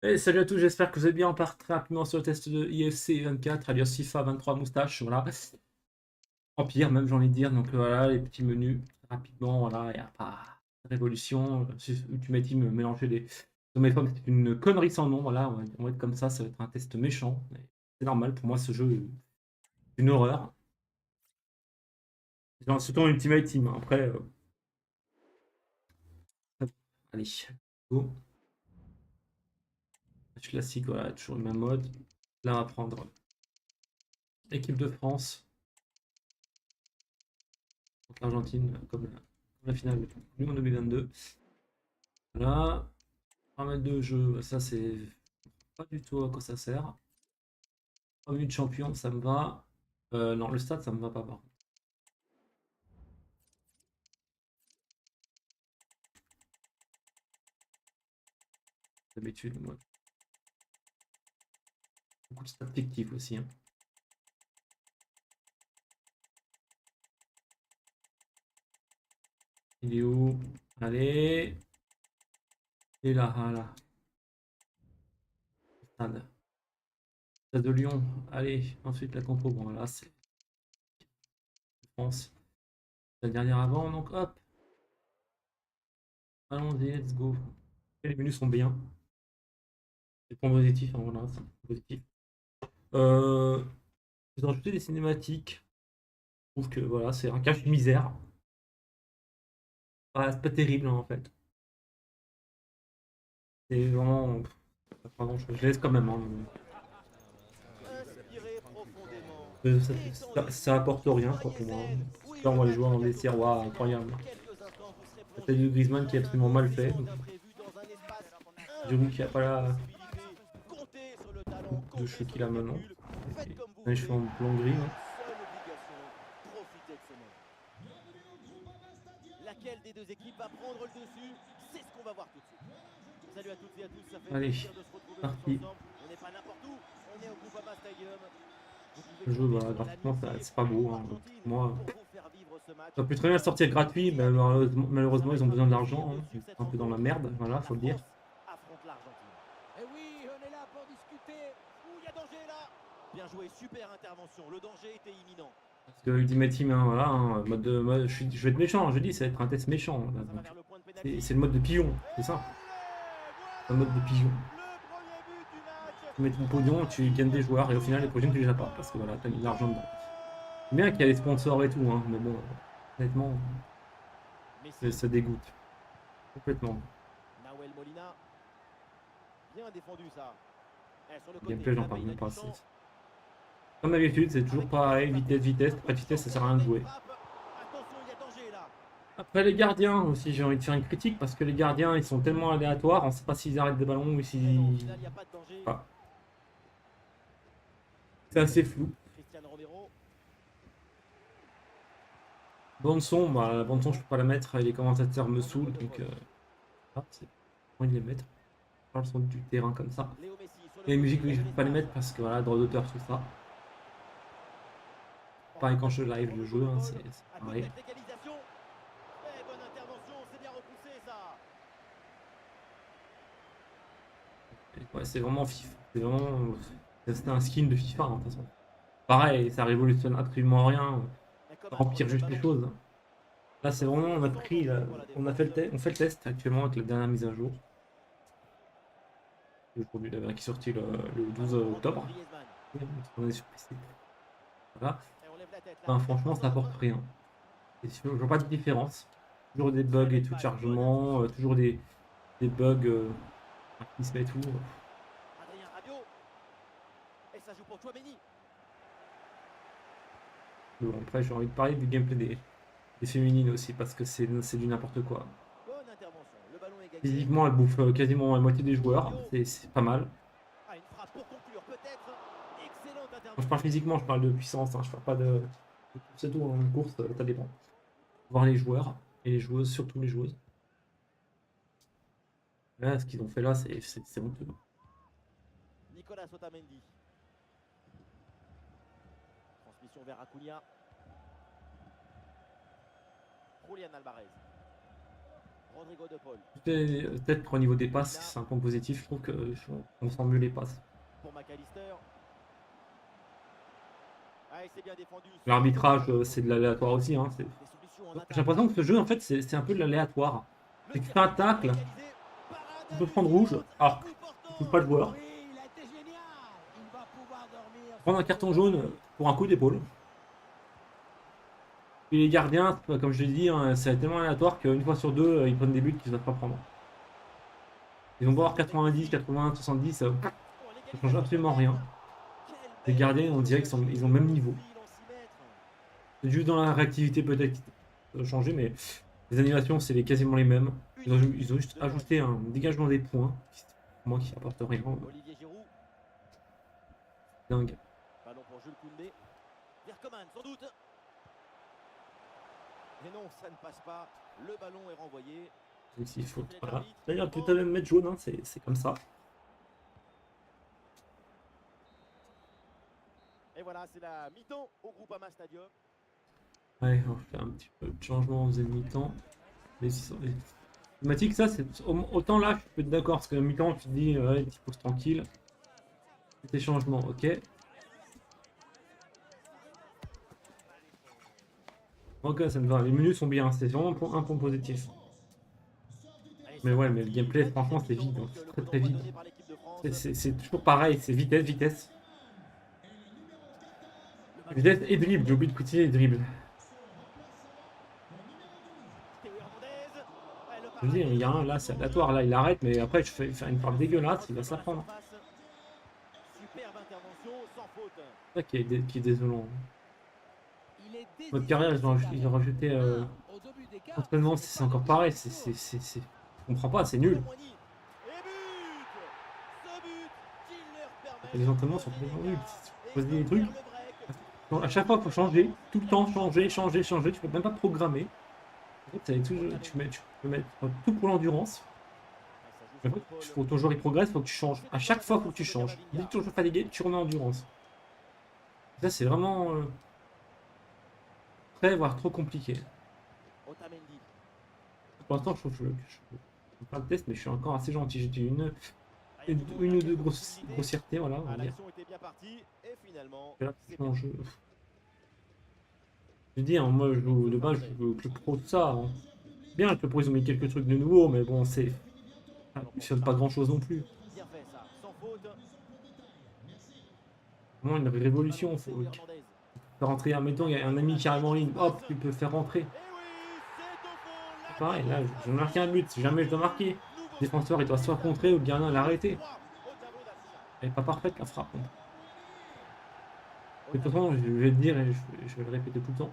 Et salut à tous, j'espère que vous êtes bien. On part très rapidement sur le test de IFC 24, alias FIFA 23 moustache. Voilà. Empire, même j'ai envie de dire. Donc voilà, les petits menus. Très rapidement, voilà, il n'y a pas de révolution. Ultimate Team mélanger les hommes et femmes, c'est une connerie sans nom. Voilà, on va être comme ça va être un test méchant. C'est normal, pour moi, ce jeu est une horreur. Surtout en Ultimate Team. Après, allez, go. Match classique, voilà, toujours le même mode. Là, on va prendre équipe de France contre l'Argentine, comme la finale du Monde 2022. Voilà, paramètres de jeu, ça c'est pas du tout à quoi ça sert. 3 minutes champion, ça me va. Non, le stade, ça me va pas par contre. D'habitude, moi. Beaucoup de stats fictifs aussi, hein. Il est où? Allez. Et là, voilà. Stade. Stade de Lyon. Allez, ensuite la compo. Bon, là, c'est France. La dernière avant, donc hop. Allons-y, let's go. Et les menus sont bien. Les points positifs, hein, voilà, c'est positif. Euh, Ils ont ajouté des cinématiques. Je trouve que voilà, c'est un cache-misère. C'est pas terrible, hein, en fait. C'est vraiment. Pardon, je laisse quand même, hein. Inspirez profondément et Ça étendez-vous. apporte rien, quoi, pour Soyez moi. zen. Parce que Oui, là, on le voit les match joueurs va dans les bientôt vestiaires, waouh, commencer. incroyable. Dans quelques instants, vous serez La tête de plongé Griezmann qui est dans un absolument mal fait. impressionnant imprévu, dans un espace Giroud qui a infini pas de la possibilités. Comptez sur le talent, de comptez cheveux sur qu'il le a maintenant. calcul. Faites comme vous Les cheveux voulez. en blond gris, là. Une seule obligation, profitez de ce moment. Laquelle des deux équipes va prendre le dessus? C'est ce qu'on va voir tout de suite. Salut à toutes et à tous, ça fait Allez, plaisir de se retrouver tous parti. ensemble. On n'est pas n'importe où, on est au Groupama Stadium. Vous pouvez Le jeu, compter voilà, sur graphiquement, l'amitié c'est pas beau, hein. franco-argentine Moi, pour vous faire vivre ce match. ça peut très bien sortir gratuit, mais Avec nous. Ça malheureusement, va ils ont être un besoin plaisir d'argent, de hein. Ils suivre sont cette un peu dans la rencontre. merde, voilà, La faut le dire. France affronte l'Argentine. Et oui, on est là pour discuter. Ouh, il y a danger là. Bien joué, super intervention. Le danger était imminent. Parce que Ultimate Team, hein, voilà, hein, je vais être méchant, je dis, ça va être un test méchant, là, Ça va donc. vers le point de pénalty. C'est le mode de pigeon, c'est Et ça. Un voilà mode de pigeon. le premier but du match. Tu mets ton pognon, tu gagnes des joueurs, et au final, les Bravo prochaines, tu les as pas, parce que voilà, t'as mis de l'argent dedans. C'est bien qu'il y a les sponsors et tout, hein, mais bon, honnêtement, Messi, ça dégoûte. Complètement. Nahuel Molina. Bien défendu ça. Sur le Le côté, gameplay, j'en Mbappé, parle il a même du pas. champ. Comme d'habitude, c'est toujours Avec qui va-t-il pareil, partir? vitesse, vitesse, après vitesse, ça Attention, sert à la rien de belle jouer. frappe. Attention, il y a danger là. Après les gardiens aussi, j'ai envie de faire une critique parce que les gardiens, ils sont tellement aléatoires, on sait pas s'ils arrêtent des ballons ou Mais non, au s'ils. final, il n'y a pas de danger. Enfin, c'est assez flou. Cristiano Romero. Bande son, bah, la bande son, je peux pas la mettre, les commentateurs me Dans le saoulent, côté donc gauche. c'est pas envie de les mettre. Je parle sur du terrain comme ça. Léo Messi sur le Et les côté, musiques, il y oui, a je de peux pas les l'espace. mettre parce que voilà, droit d'auteur, tout ça. Pareil quand je live Dans le le jeu, haut du hein, bol. c'est À pareil. peut-être l'égalisation. Eh, bonne intervention, c'est bien repoussé ça. Et ouais, c'est vraiment FIFA. C'était un skin de FIFA, hein, de toute façon. Pareil, ça révolutionne absolument rien. Et Ça Coman empire reçoit le juste les ballon. choses. Là, c'est vraiment, on a Sans pris, danger pour la on a défense. fait on fait le test actuellement avec la dernière mise à jour. Aujourd'hui, la dernière qui est sortie le 12 Ballon pour Antoine octobre. Griezmann. On est sur PC. Voilà. Et on lève la tête là, Enfin, peut-être franchement, un ça centre. apporte rien. Je vois pas de différence. Toujours des Ça bugs et n'aide tout de pas, une bonne chargement, intuition. toujours des bugs graphisme et tout. Adrien Rabiot. Et ça joue pour Chouameni. Mais bon, après, j'ai envie de parler du gameplay des féminines aussi parce que c'est du n'importe quoi. Bonne intervention. Le ballon est gagné. Physiquement, elles bouffent quasiment la moitié des joueurs. Rabiot. C'est pas mal. Ah, une frappe pour conclure, peut-être. Excellente Quand je parle intervention. physiquement, je parle de puissance, hein, je parle pas de. C'est tout, en course, ça dépend. Voir les joueurs et les joueuses, surtout les joueuses. Là, ce qu'ils ont fait là, c'est honteux. Nicolas Otamendi. Transmission vers Acuna. Julian Alvarez. Rodrigo de Paul. Peut-être qu'au niveau des passes, c'est un point positif. Je trouve qu'on sent mieux les passes. Pour McAllister. Ah, et c'est bien défendu. L'arbitrage, c'est de l'aléatoire aussi. Hein, Des solutions en j'ai attaque. l'impression que ce jeu, en fait, c'est un peu de l'aléatoire. Le C'est que tu tir fais un tacle, égalisé. tu Parade peux prendre du rouge, centre. alors Un que coup tu portant. touches pas le joueur. Oui, il a été génial. Il va pouvoir dormir. Prendre un carton jaune pour un coup d'épaule. Puis les gardiens, comme je l'ai dit, hein, c'est tellement aléatoire qu'une fois sur deux, ils prennent des buts qu'ils ne doivent pas prendre. Ils vont voir 90, 80, 70, ça ne change absolument rien. Les gardiens, on dirait qu'ils ont le même niveau. C'est juste dans la réactivité peut-être qui doit changer, mais les animations, c'est quasiment les mêmes. Ils ont juste ajouté un dégagement des points, pour moi qui apporte rien. Olivier Giroud. Dingue. Ballon pour Jules Koundé. Vercoman, sans doute. Mais non, ça ne passe pas. Le ballon est renvoyé. Donc il faut. Voilà. D'ailleurs, peut-être même mettre jaune, hein, c'est comme ça. Et voilà, c'est la mi-temps au Groupama Stadium. Ouais, on va faire un petit peu de changement en deuxième mi-temps. Les thématiques, ça, c'est autant là, je peux être d'accord, parce que la mi-temps, tu te dis, ouais, tu poses tranquille. Des changements, ok. Ok, ça me va. Les menus sont bien, c'est vraiment un point positif. Mais ouais, mais le gameplay, franchement, c'est vide. Hein. C'est très très vide. C'est toujours pareil, c'est vitesse, vitesse. Vitesse et dribble, j'ai oublié de préciser dribble. Je veux dire, il y a un là, c'est aléatoire, là, il arrête, mais après, je fais faire une frappe dégueulasse, il va se la prendre. Superbe intervention, sans faute. C'est ça qui est désolant. Votre carrière, ils ont rajouté entraînement, c'est encore pareil, je comprends pas, c'est nul. Les entraînements sont complètement nuls. Tu poses des trucs. À chaque fois, il faut changer, tout le temps, changer, changer, changer. Tu peux même pas programmer. En fait, tu peux mettre tout pour l'endurance. Faut ton joueur il progresse, faut que tu changes. À chaque fois, faut que tu changes. Dès que ton joueur fatigué, tu remets en endurance. Ça, c'est vraiment très, voire trop compliqué. Pour l'instant, je trouve que je fais pas le test, mais je suis encore assez gentil. J'ai une ou deux grossièretés, voilà, on va dire. Là, mon jeu. Je dis, hein, moi, de base, je joue au Club Pro, tout ça. Hein. Bien, le Club Pro, ils ont mis quelques trucs de nouveau, mais bon, ça fonctionne pas grand chose non plus. Vraiment une révolution. Faut faire rentrer, admettons, il y a un ami qui arrive en ligne, hop, tu peux faire rentrer. Pareil, là, je marque un but, si jamais je dois marquer. Le défenseur, il doit soit contrer ou le gardien l'arrêter. Elle n'est pas parfaite la frappe. De toute façon, je vais le dire et je vais le répéter tout le temps.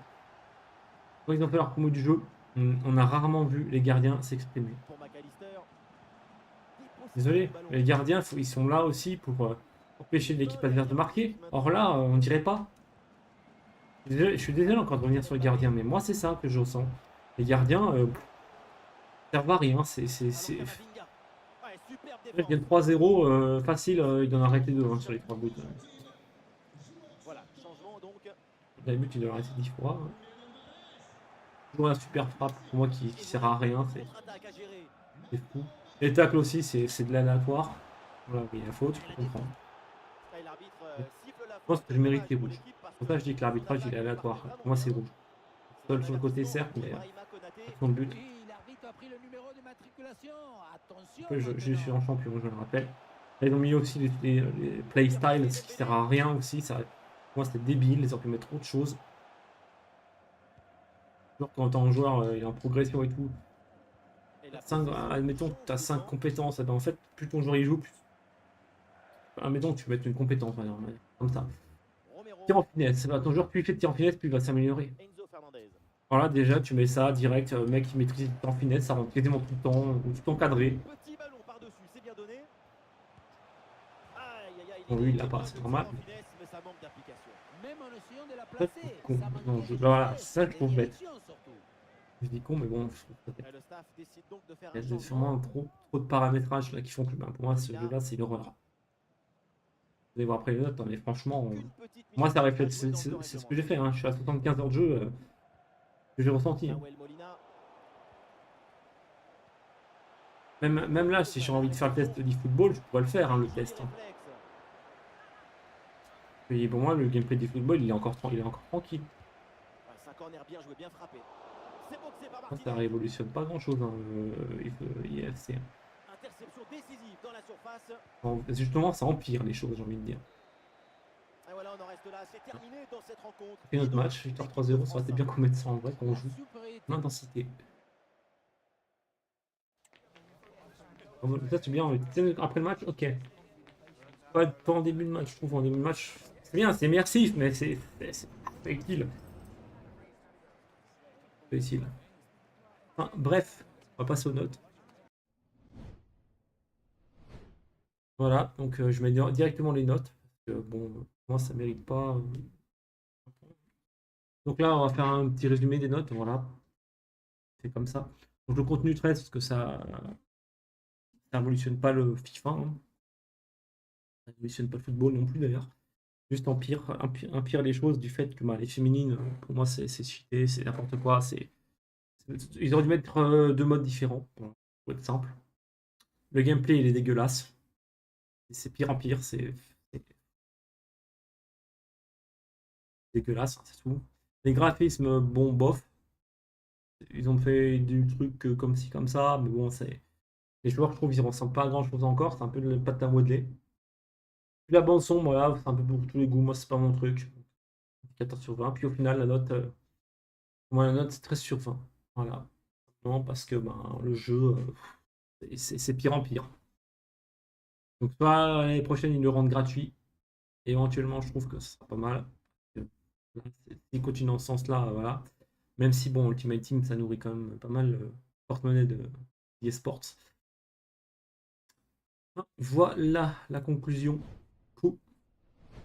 Quand ils ont fait leur promo du jeu, on a rarement vu les gardiens s'exprimer. Désolé, les gardiens, ils sont là aussi pour empêcher l'équipe adverse de marquer. Or là, on dirait pas. Je suis désolé encore de revenir sur les gardiens, mais moi c'est ça que je ressens. Les gardiens servent à rien. Ils gagnent 3-0 facile, ils doivent arrêter 2 sur les 3 buts. Les buts, ils doivent arrêter 10 fois. Hein. Toujours la super frappe pour moi qui sert à rien. C'est fou. Les tacles aussi, c'est de l'aléatoire. Voilà, il y a faute, je comprends. Je pense que je mérite les rouges. Pour ça, je dis que l'arbitrage il est aléatoire. Pour moi, c'est rouge. Seul sur le côté, certes, mais sur le but. Je suis en champion, je le rappelle. Là, ils ont mis aussi les playstyles, ce qui sert à rien aussi. Ça, pour moi, c'était débile. Ils auraient pu mettre autre chose. Quand un joueur il est en progression et tout, 5, admettons que tu as 5 compétences, et ben en fait, plus ton joueur il joue, plus. Admettons que tu peux mettre une compétence, comme ça. Tir en finesse, ton joueur plus il fait de tir en finesse, plus il va s'améliorer. Voilà, déjà tu mets ça direct, mec qui maîtrise le tir en finesse, ça rentre quasiment tout le temps, tout encadré. Bon, lui il l'a pas, c'est normal. Non, voilà, c'est ça que je trouve bête. Je dis con, mais bon, il y a sûrement trop de paramétrages là qui font que pour moi ce jeu-là c'est une horreur. Vous allez voir après les notes, hein, mais franchement, moi ça reflète, c'est ce que j'ai fait, hein. Je suis à 75 heures de jeu, que j'ai ressenti. Hein. Même là, si j'ai envie de faire le test d'eFootball, je pourrais le faire, hein, le Génie test. Hein. réflexe. Et pour moi, le gameplay d'eFootball, il est encore tranquille. Ouais, c'est un corner bien joué, bien frappé. C'est boxé par Ça Martinez. révolutionne pas grand-chose, hein, IFC. Interception décisive dans la surface. Justement, ça empire les choses, j'ai envie de dire. Et voilà, on en reste là. C'est terminé dans cette rencontre. Et Et notre donc, match, victoire l'équipe de 3-0, ça aurait France été bien s'impose. qu'on mette ça en vrai, qu'on joue. L'intensité. Ça, c'est bien. Après le match, ok. Pas en début de match, je trouve. En début de match, c'est bien, c'est immersif, mais c'est utile. C'est utile. Enfin, bref, on va passer aux notes. Voilà, donc je mets directement les notes. Parce que, bon, moi, ça mérite pas. Donc là, on va faire un petit résumé des notes. Voilà, c'est comme ça. Donc le contenu 13, parce que ça révolutionne pas le FIFA. Hein. Ça révolutionne pas le football non plus d'ailleurs. Juste empire les choses du fait que bah, les féminines, pour moi, c'est cheaté, c'est n'importe quoi. Ils auraient dû mettre deux modes différents, pour être simple. Le gameplay, il est dégueulasse. C'est pire en pire, c'est dégueulasse, hein, c'est tout. Les graphismes, bon, bof. Ils ont fait du truc comme ci, comme ça, mais bon, c'est. Les joueurs, je trouve, ils ressemblent pas à grand chose encore. C'est un peu le pâte à modeler. Puis la bande son, voilà, c'est un peu pour tous les goûts. Moi, c'est pas mon truc. 14 sur 20. Puis au final, moi, la note, c'est 13 sur 20. Voilà. Non, parce que ben, le jeu, c'est pire en pire. Donc, soit l'année prochaine, ils le rendent gratuit. Et éventuellement, je trouve que ce sera pas mal. S'ils continuent dans ce sens-là, voilà. Même si, bon, Ultimate Team, ça nourrit quand même pas mal le porte-monnaie de eSports. Voilà la conclusion. Cool.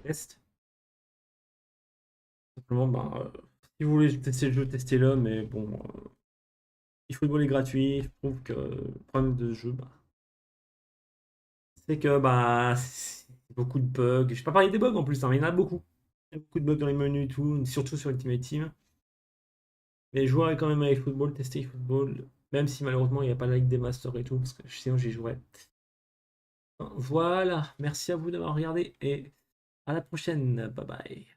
Test. Simplement, ben, si vous voulez tester le jeu, testez-le, mais bon, eFootball est gratuit. Je trouve que le problème de ce jeu, bah, c'est que bah, c'est beaucoup de bugs. Je ne vais pas parler des bugs en plus, hein, mais il y en a beaucoup. Il y a beaucoup de bugs dans les menus et tout, surtout sur Ultimate Team. Mais jouer quand même avec football, tester football, même si malheureusement il n'y a pas la Ligue des Masters et tout, parce que sinon j'y jouerais. Voilà, merci à vous d'avoir regardé et à la prochaine. Bye bye.